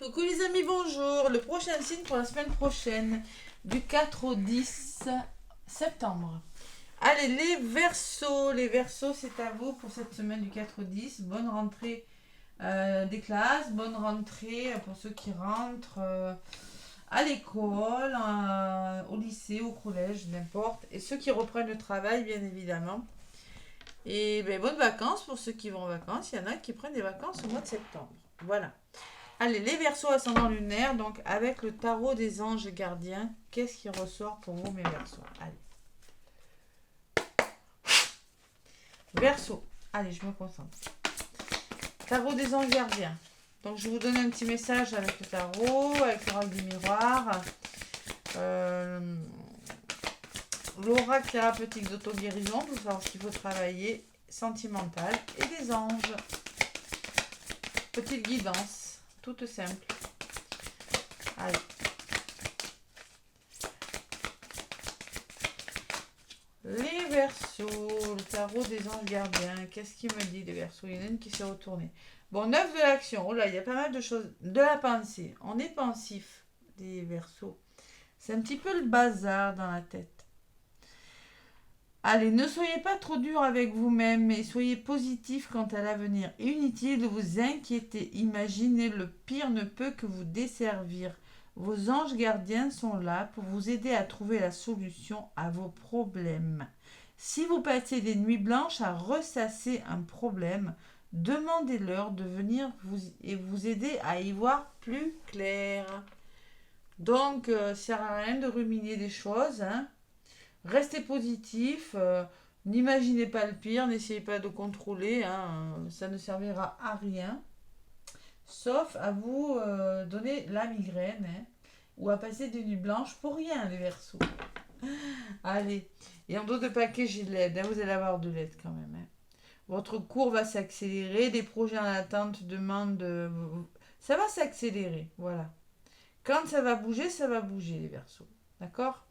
Coucou les amis, bonjour. Le prochain signe pour la semaine prochaine, du 4 au 10 septembre. Allez, les Verseaux, c'est à vous pour cette semaine du 4 au 10. Bonne rentrée des classes, bonne rentrée pour ceux qui rentrent à l'école, au lycée, au collège, n'importe. Et ceux qui reprennent le travail, bien évidemment. Et ben, bonnes vacances pour ceux qui vont en vacances. Il y en a qui prennent des vacances au mois de septembre. Voilà. Allez, les Verseaux ascendant lunaire, donc avec le tarot des anges gardiens, qu'est-ce qui ressort pour vous, mes Verseaux? Allez. Verseau, allez, je me concentre. Tarot des anges gardiens. Donc, je vous donne un petit message avec le tarot, avec l'oracle du miroir, l'oracle thérapeutique d'auto-guérison, pour savoir ce qu'il faut travailler, sentimental, et des anges. Petite guidance, toute simple. Allez. Les Verseaux, le tarot des anges gardiens. Qu'est-ce qu'il me dit, les Verseaux? Il y en a une qui s'est retournée. Bon, 9 de l'action. Oh là, il y a pas mal de choses. De la pensée. On est pensif, les Verseaux. C'est un petit peu le bazar dans la tête. Allez, ne soyez pas trop dur avec vous-même, mais soyez positif quant à l'avenir. Inutile de vous inquiéter. Imaginez, le pire ne peut que vous desservir. Vos anges gardiens sont là pour vous aider à trouver la solution à vos problèmes. Si vous passez des nuits blanches à ressasser un problème, demandez-leur de venir vous aider à y voir plus clair. Donc, ça sert à rien de ruminer des choses, hein. Restez positif, n'imaginez pas le pire, n'essayez pas de contrôler, hein, ça ne servira à rien, sauf à vous donner la migraine, hein, ou à passer des nuits blanches pour rien, les Verseaux. Allez, et en dos de paquet, j'ai de l'aide, hein, vous allez avoir de l'aide quand même. Hein. Votre cours va s'accélérer, des projets en attente demandent... Ça va s'accélérer, voilà. Quand ça va bouger, les Verseaux. D'accord?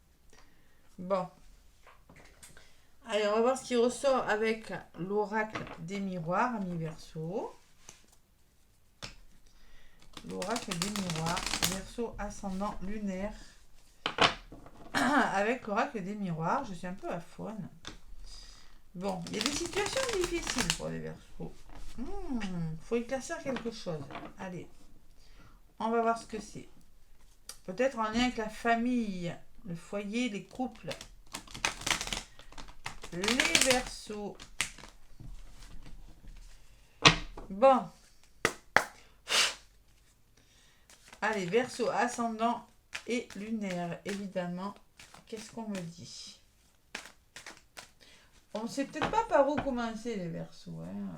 Bon. Allez, on va voir ce qui ressort avec l'oracle des miroirs, amis Verseaux. L'oracle des miroirs, Verseau ascendant lunaire. Avec l'oracle des miroirs, je suis un peu à faune. Bon, il y a des situations difficiles pour les Verseaux. Faut éclaircir quelque chose. Allez, on va voir ce que c'est. Peut-être en lien avec la famille, le foyer, les couples. Les Verseaux. Bon. Allez, Verseau ascendant et lunaire, évidemment. Qu'est-ce qu'on me dit? On ne sait peut-être pas par où commencer, les Verseaux. Hein.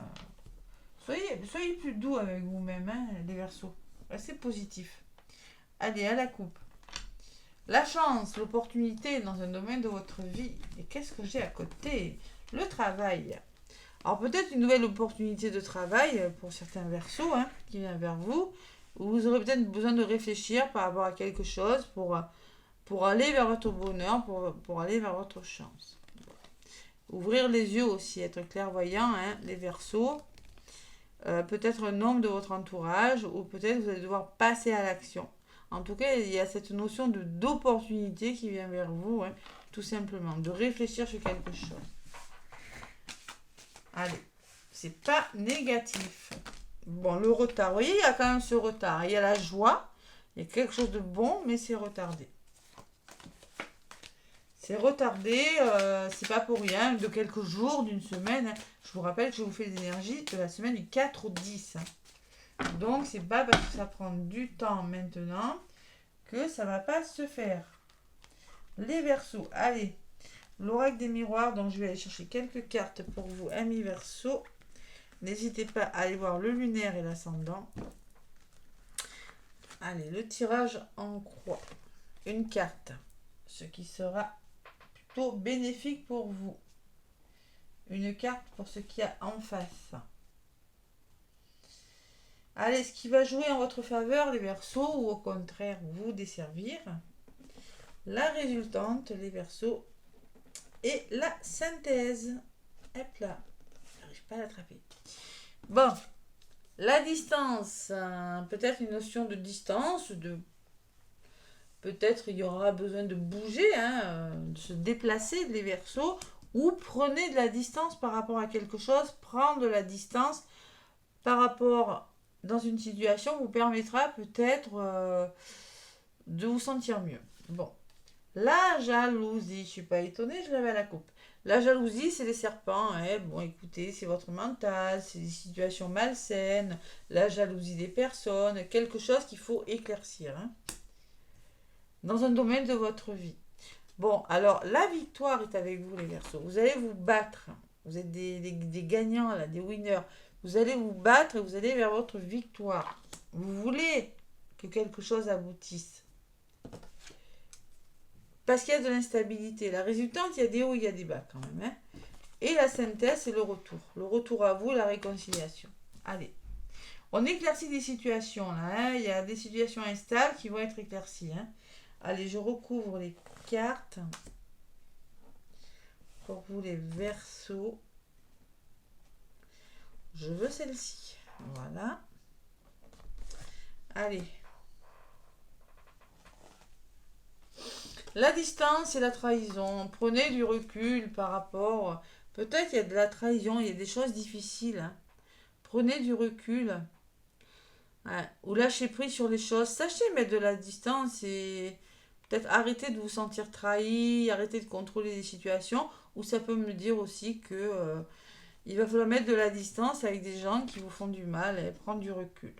Soyez plus doux avec vous-même, hein, les Verseaux. Restez positif. Allez, à la coupe. La chance, l'opportunité dans un domaine de votre vie. Et qu'est-ce que j'ai à côté? Le travail. Alors peut-être une nouvelle opportunité de travail pour certains Verseaux, hein, qui vient vers vous. Vous aurez peut-être besoin de réfléchir par rapport à quelque chose pour aller vers votre bonheur, pour aller vers votre chance. Ouvrir les yeux aussi, être clairvoyant, hein, les Verseaux. Peut-être un homme de votre entourage, ou peut-être vous allez devoir passer à l'action. En tout cas, il y a cette notion d'opportunité qui vient vers vous, hein, tout simplement, de réfléchir sur quelque chose. Allez, c'est pas négatif. Bon, le retard, vous voyez, il y a quand même ce retard. Il y a la joie, il y a quelque chose de bon, mais c'est retardé. C'est retardé, c'est pas pour rien, de quelques jours, d'une semaine. Hein. Je vous rappelle que je vous fais les énergies de la semaine du 4 au 10. Hein. Donc, c'est pas parce que ça prend du temps maintenant que ça va pas se faire. Les Verseaux, allez. L'oracle des miroirs, donc je vais aller chercher quelques cartes pour vous, amis Verseaux. N'hésitez pas à aller voir le lunaire et l'ascendant. Allez, le tirage en croix. Une carte, ce qui sera plutôt bénéfique pour vous. Une carte pour ce qu'il y a en face. Allez, ce qui va jouer en votre faveur, les Verseaux, ou au contraire vous desservir. La résultante, les Verseaux, et la synthèse. Hop là, j'arrive pas à l'attraper. Bon, La distance, peut-être une notion de distance, peut-être il y aura besoin de bouger, de se déplacer les Verseaux, ou prenez de la distance par rapport à quelque chose, prendre de la distance par rapport dans une situation vous permettra peut-être de vous sentir mieux. Bon, la jalousie, je ne suis pas étonnée, je l'avais à la coupe. La jalousie, c'est les serpents. Hein. Bon, écoutez, c'est votre mental, c'est des situations malsaines, la jalousie des personnes, quelque chose qu'il faut éclaircir dans un domaine de votre vie. Bon, alors la victoire est avec vous, les Verseaux. Vous allez vous battre. Vous êtes des gagnants, là, des winners. Vous allez vous battre et vous allez vers votre victoire. Vous voulez que quelque chose aboutisse. Parce qu'il y a de l'instabilité. La résultante, il y a des hauts, il y a des bas quand même. Hein. Et la synthèse, c'est le retour. Le retour à vous, la réconciliation. Allez. On éclaircit des situations là. Hein. Il y a des situations instables qui vont être éclaircies. Hein. Allez, je recouvre les cartes. Pour vous, les Verseaux. Je veux celle-ci. Voilà. Allez. La distance et la trahison. Prenez du recul par rapport. Peut-être il y a de la trahison, il y a des choses difficiles. Hein. Prenez du recul. Hein. Ou lâchez prise sur les choses. Sachez mettre de la distance et peut-être arrêter de vous sentir trahi, arrêter de contrôler les situations. Ou ça peut me dire aussi que il va falloir mettre de la distance avec des gens qui vous font du mal et prendre du recul.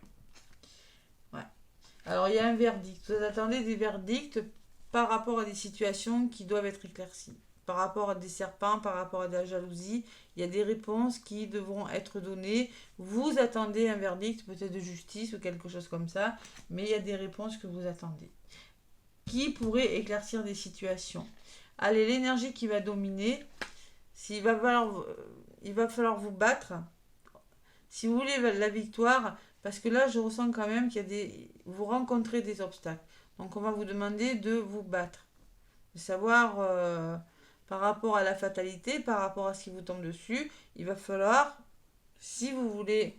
Ouais. Alors il y a un verdict. Vous attendez des verdicts par rapport à des situations qui doivent être éclaircies. Par rapport à des serpents, par rapport à de la jalousie, il y a des réponses qui devront être données. Vous attendez un verdict, peut-être de justice ou quelque chose comme ça, mais il y a des réponses que vous attendez. Qui pourraient éclaircir des situations. Allez, l'énergie qui va dominer, il va falloir vous battre. Si vous voulez la victoire, parce que là, je ressens quand même qu'il y a vous rencontrez des obstacles. Donc, on va vous demander de vous battre. De savoir, par rapport à la fatalité, par rapport à ce qui vous tombe dessus, il va falloir, si vous voulez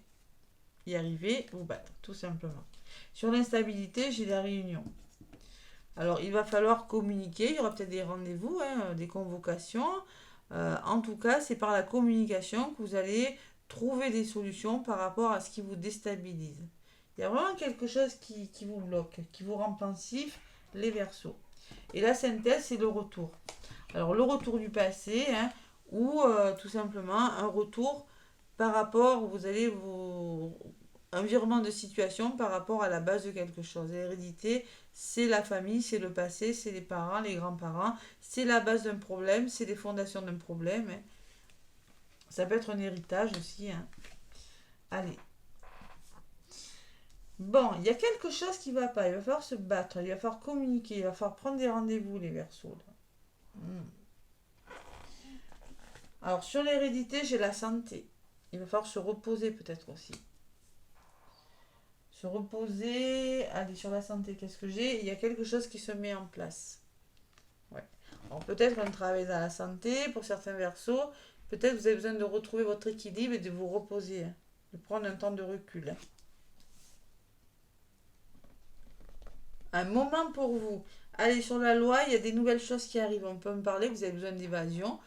y arriver, vous battre, tout simplement. Sur l'instabilité, j'ai la réunion. Alors, il va falloir communiquer. Il y aura peut-être des rendez-vous, des convocations. En tout cas, c'est par la communication que vous allez trouver des solutions par rapport à ce qui vous déstabilise. Il y a vraiment quelque chose qui vous bloque, qui vous rend pensif, les Verseaux. Et la synthèse, c'est le retour. Alors, le retour du passé, ou tout simplement un retour par rapport, vous allez vous... un virement de situation par rapport à la base de quelque chose. L'hérédité, c'est la famille, c'est le passé, c'est les parents, les grands-parents, c'est la base d'un problème, c'est les fondations d'un problème. Hein. Ça peut être un héritage aussi. Hein. Allez. Bon, il y a quelque chose qui ne va pas. Il va falloir se battre, il va falloir communiquer, il va falloir prendre des rendez-vous, les Verseaux. Alors, sur l'hérédité, j'ai la santé. Il va falloir se reposer peut-être aussi. Se reposer. Allez, sur la santé, qu'est-ce que j'ai? Il y a quelque chose qui se met en place. Ouais. Alors, peut-être un travail dans la santé, pour certains Verseaux. Peut-être vous avez besoin de retrouver votre équilibre et de vous reposer. De prendre un temps de recul. Un moment pour vous. Allez, sur la loi, il y a des nouvelles choses qui arrivent. On peut me parler, vous avez besoin d'évasion.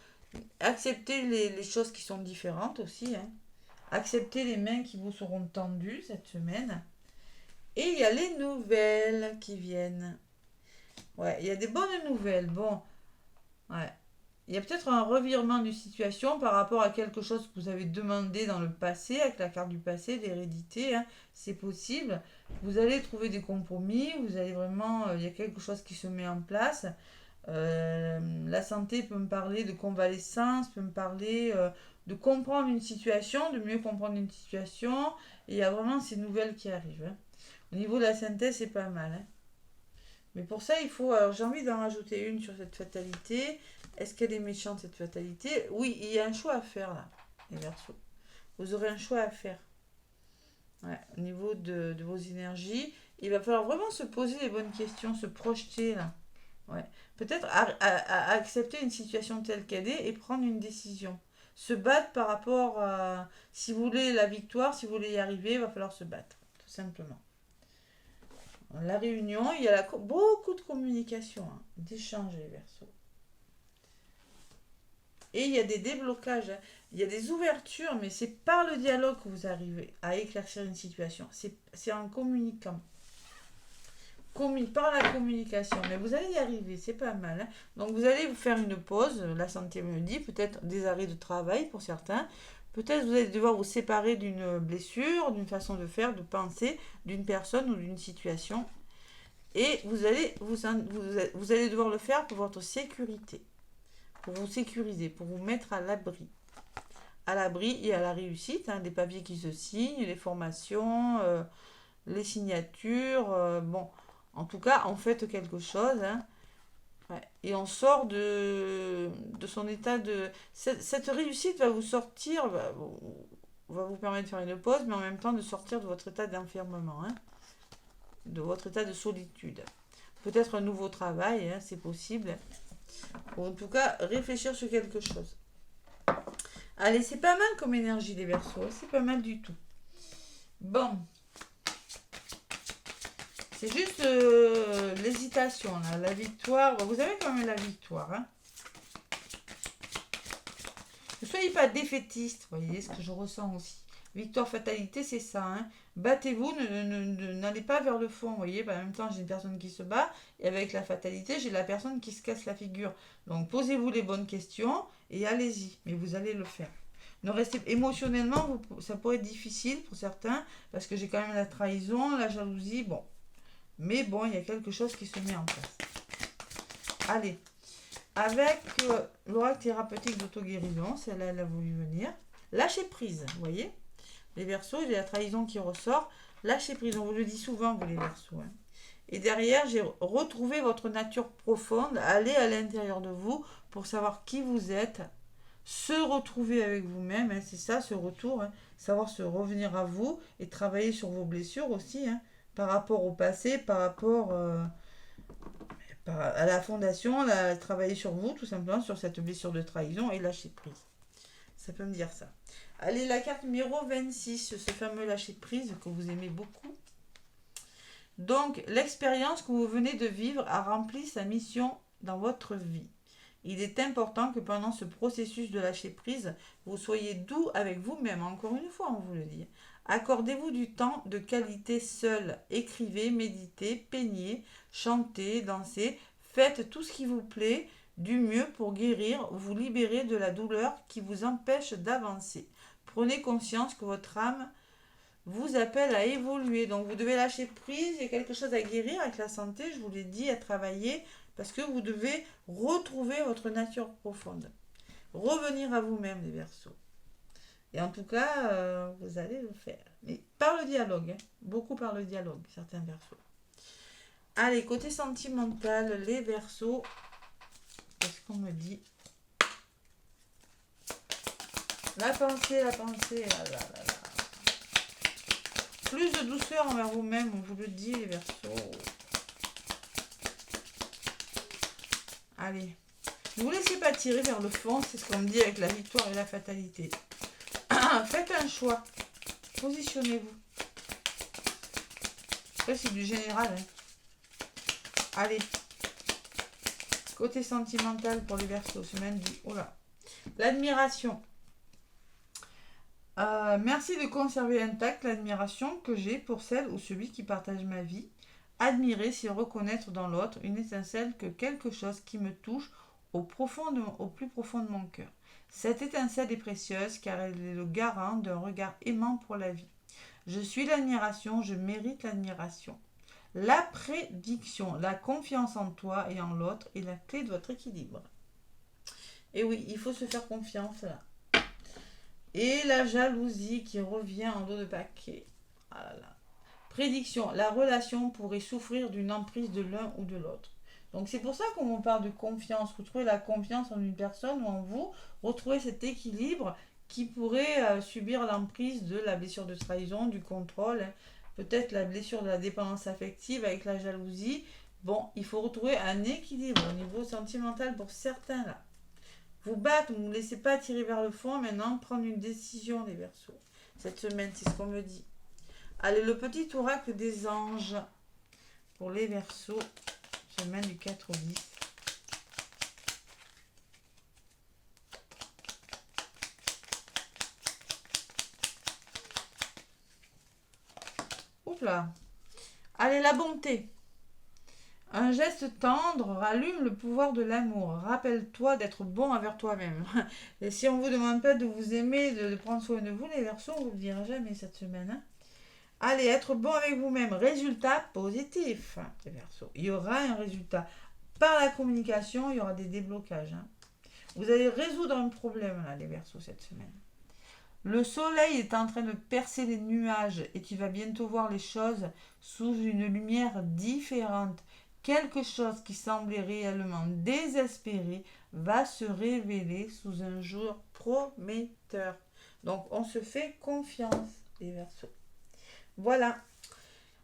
Acceptez les choses qui sont différentes aussi. Acceptez les mains qui vous seront tendues cette semaine. Et il y a les nouvelles qui viennent. Ouais, il y a des bonnes nouvelles. Bon, ouais. Il y a peut-être un revirement de situation par rapport à quelque chose que vous avez demandé dans le passé, avec la carte du passé, d'hérédité. C'est possible. Vous allez trouver des compromis. Vous allez vraiment. Il y a quelque chose qui se met en place. La santé peut me parler de convalescence, peut me parler de comprendre une situation, de mieux comprendre une situation. Et il y a vraiment ces nouvelles qui arrivent. Au niveau de la synthèse, c'est pas mal. Mais pour ça, il faut. Alors, j'ai envie d'en rajouter une sur cette fatalité. Est-ce qu'elle est méchante, cette fatalité? Oui, il y a un choix à faire là, les Verseaux. Vous aurez un choix à faire. Ouais, au niveau de vos énergies. Il va falloir vraiment se poser les bonnes questions, se projeter là. Ouais. Peut-être accepter une situation telle qu'elle est et prendre une décision. se battre par rapport à... Si vous voulez la victoire, si vous voulez y arriver, il va falloir se battre, tout simplement. La réunion, il y a beaucoup de communication, hein, d'échange, les Verseaux. Et il y a des déblocages, hein. Il y a des ouvertures, mais c'est par le dialogue que vous arrivez à éclaircir une situation. C'est en communiquant. Par la communication. Mais vous allez y arriver, c'est pas mal, hein. Donc vous allez vous faire une pause, la santé me le dit, peut-être des arrêts de travail pour certains. Peut-être vous allez devoir vous séparer d'une blessure, d'une façon de faire, de penser, d'une personne ou d'une situation. Et vous allez devoir le faire pour votre sécurité, pour vous sécuriser, pour vous mettre à l'abri. À l'abri et à la réussite, hein, des papiers qui se signent, les formations, les signatures, bon, en tout cas, on fait quelque chose, hein. Ouais. Et on sort de son état de... Cette réussite va vous sortir, va vous permettre de faire une pause, mais en même temps de sortir de votre état d'enfermement, hein, de votre état de solitude. Peut-être un nouveau travail, hein, c'est possible. Ou en tout cas, réfléchir sur quelque chose. Allez, c'est pas mal comme énergie des Verseaux, c'est pas mal du tout. Bon. C'est juste l'hésitation, là, la victoire. Vous avez quand même la victoire, hein. Ne soyez pas défaitiste, vous voyez ce que je ressens aussi. Victoire, fatalité, c'est ça, hein. Battez-vous, n'allez pas vers le fond, vous voyez. En même temps, j'ai une personne qui se bat, et avec la fatalité, j'ai la personne qui se casse la figure. Donc, posez-vous les bonnes questions, et allez-y, mais vous allez le faire. Ne restez émotionnellement, ça pourrait être difficile pour certains, parce que j'ai quand même la trahison, la jalousie, bon. Mais bon, il y a quelque chose qui se met en place. Allez, avec l'oracle thérapeutique d'auto-guérison, celle-là, elle a voulu venir. Lâchez prise, vous voyez. Les Verseaux, il y a la trahison qui ressort. Lâchez prise, on vous le dit souvent, vous les Verseaux, hein. Et derrière, j'ai retrouvé votre nature profonde. Allez à l'intérieur de vous pour savoir qui vous êtes. Se retrouver avec vous-même, hein, c'est ça, ce retour. Hein. Savoir se revenir à vous et travailler sur vos blessures aussi, hein, par rapport au passé, par rapport à la fondation, travailler sur vous, tout simplement, sur cette blessure de trahison et lâcher prise. Ça peut me dire ça. Allez, la carte numéro 26, ce fameux lâcher prise que vous aimez beaucoup. Donc, l'expérience que vous venez de vivre a rempli sa mission dans votre vie. Il est important que pendant ce processus de lâcher prise, vous soyez doux avec vous-même. Encore une fois, on vous le dit. Accordez-vous du temps de qualité seul. Écrivez, méditez, peignez, chantez, dansez. Faites tout ce qui vous plaît du mieux pour guérir, vous libérer de la douleur qui vous empêche d'avancer. Prenez conscience que votre âme vous appelle à évoluer. Donc vous devez lâcher prise. Il y a quelque chose à guérir avec la santé, je vous l'ai dit, à travailler. Parce que vous devez retrouver votre nature profonde. Revenir à vous-même, les Verseaux. Et en tout cas, vous allez le faire. Mais par le dialogue, hein. Beaucoup par le dialogue, certains Verseaux. Allez, côté sentimental, les Verseaux. Qu'est-ce qu'on me dit? La pensée, là, là. Plus de douceur envers vous-même, on vous le dit, les Verseaux. Allez, ne vous laissez pas tirer vers le fond, c'est ce qu'on me dit avec la victoire et la fatalité. Faites un choix, positionnez-vous. Ça, c'est du général, hein. Allez, côté sentimental pour les Verseaux, semaine du... Oh là, l'admiration. Merci de conserver intacte l'admiration que j'ai pour celle ou celui qui partage ma vie. Admirer, c'est reconnaître dans l'autre une étincelle que quelque chose qui me touche au plus profond de mon cœur. Cette étincelle est précieuse car elle est le garant d'un regard aimant pour la vie. Je suis l'admiration, je mérite l'admiration. La prédiction, la confiance en toi et en l'autre est la clé de votre équilibre. Et oui, il faut se faire confiance là. Et la jalousie qui revient en dos de paquet. Ah là là. Prédiction, la relation pourrait souffrir d'une emprise de l'un ou de l'autre. Donc c'est pour ça qu'on parle de confiance. Retrouver la confiance en une personne ou en vous. Retrouver cet équilibre qui pourrait subir l'emprise de la blessure de trahison, du contrôle. Hein. Peut-être la blessure de la dépendance affective avec la jalousie. Bon, il faut retrouver un équilibre au niveau sentimental pour certains là. vous battre, ne vous laissez pas tirer vers le fond. Maintenant, prendre une décision, les Verseaux. Cette semaine, c'est ce qu'on me dit. Allez, le petit oracle des anges pour les Verseaux, semaine du 4 au 10. Oups là. Allez, la bonté. Un geste tendre rallume le pouvoir de l'amour. Rappelle-toi d'être bon envers toi-même. Et si on vous demande pas de vous aimer, de prendre soin de vous, les Verseaux, on vous le dira jamais cette semaine. Hein. Allez, être bon avec vous-même. Résultat positif, les Verseaux. Il y aura un résultat. Par la communication, il y aura des déblocages. Hein. Vous allez résoudre un problème, là, les Verseaux, cette semaine. Le soleil est en train de percer les nuages et tu vas bientôt voir les choses sous une lumière différente. Quelque chose qui semblait réellement désespéré va se révéler sous un jour prometteur. Donc on se fait confiance, les Verseaux. Voilà.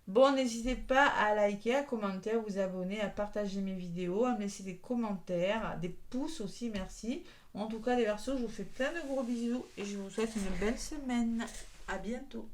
Bon, n'hésitez pas à liker, à commenter, à vous abonner, à partager mes vidéos, à me laisser des commentaires, des pouces aussi, merci. En tout cas, les Verseaux, je vous fais plein de gros bisous et je vous souhaite une belle semaine. À bientôt.